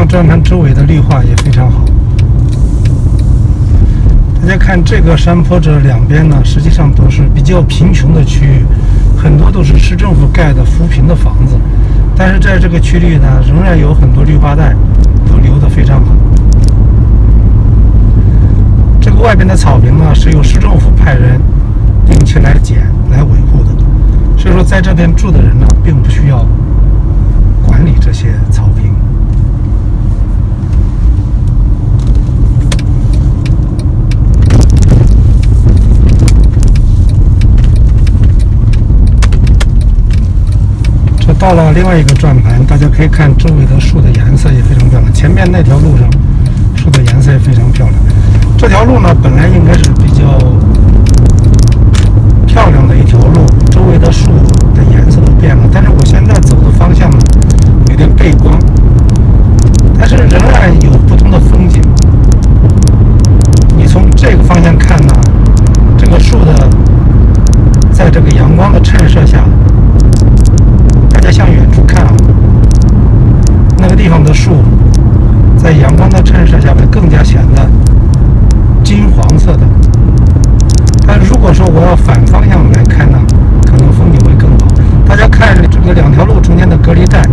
转盘周围的绿化也非常好。大家看这个山坡这两边呢，实际上都是比较贫穷的区域，很多都是市政府盖的扶贫的房子，但是在这个区域呢，仍然有很多绿化带都留得非常好。这个外边的草坪呢，是由市政府派人定期来捡来维护的，所以说在这边住的人呢，并不需要管理这些草坪。这到了另外一个转盘，大家可以看周围的树的颜色也非常漂亮。前面那条路上树的颜色也非常漂亮。这条路呢，本来应该是比较漂亮的一条路，周围的树的颜色都变了，但是我现在走的方向呢，有点背光，但是仍然有不同的风景。你从这个方向看呢，这个树的在这个阳光的衬射下，大家向远处看啊，那个地方的树在阳光的衬射下会更加显得金黄色的。但如果说我要反方向来看呢，可能风景会更好。大家看这个两条路中间的隔离带，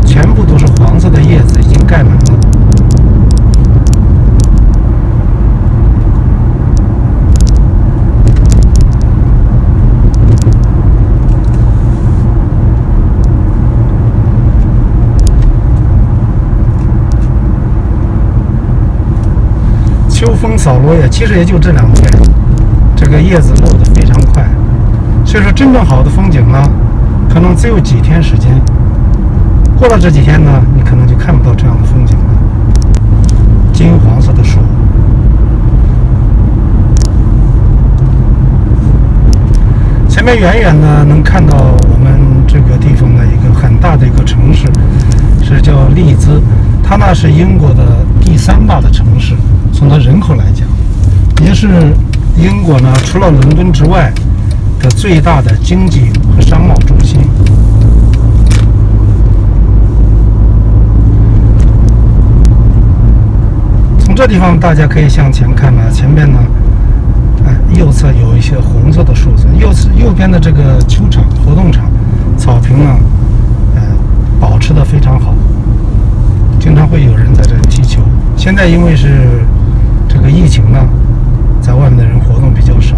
全部都是黄色的叶子，已经盖满了。秋风扫落叶，其实也就这2天，这个叶子落得非常快，所以说真正好的风景呢，可能只有几天时间。过了这几天呢，你可能就看不到这样的风景了。金黄色的树，前面远远呢能看到我们这个地方的一个很大的一个城市，是叫利兹，它呢是英国的第3大的城市。从它人口来讲，也是英国呢除了伦敦之外的最大的经济和商贸中心。从这地方大家可以向前看呢，前面呢，右侧有一些红色的树子，右边的这个球场、活动场、草坪呢，保持得非常好，经常会有人在这里踢球。现在因为是这个疫情呢，在外面的人活动比较少。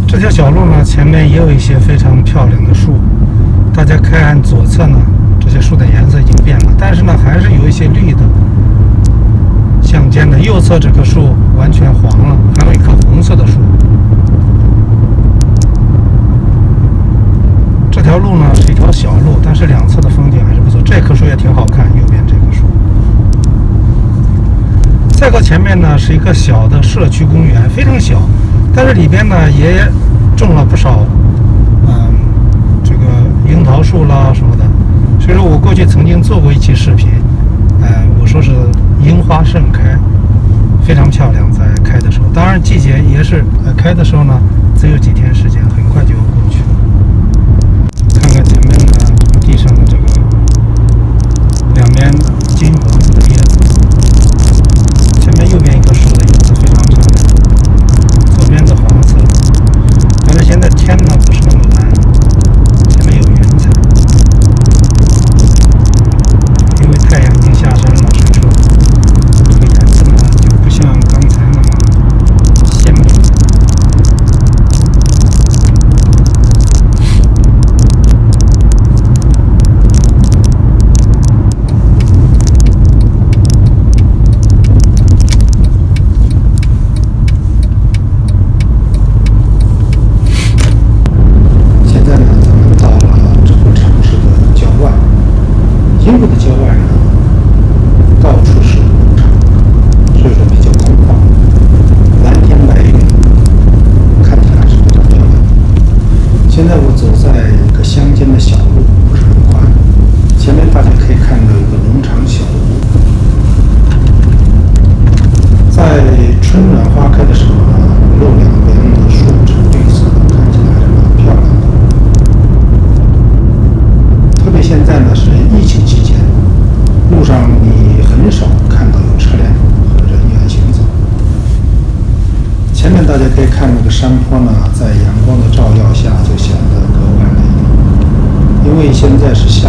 这条小路呢，前面也有一些非常漂亮的树。大家看左侧呢，这些树的颜色已经变了，但是呢，还是有一些绿的相间的。右侧这棵树完全黄了，还有一棵红色的树。这条路呢是一条小路，但是两侧的风景还是不错。这棵树也挺好看，右边这棵树。再靠前面呢是一个小的社区公园，非常小，但是里边呢也种了不少，这个樱桃树啦什么的。所以说我过去曾经做过一期视频，我说是樱花盛开，非常漂亮，在开的时候。当然季节也是，开的时候呢只有几天时间，很快就要过去了。看看前面的地上的这个两边金黄色的叶子。前面右边一棵树的叶子非常漂亮，左边的黄色，但是现在天呢不是那么蓝，前面有云彩，因为太阳已经下山了，所以说这个颜色呢就不像刚才那么鲜明。现在是下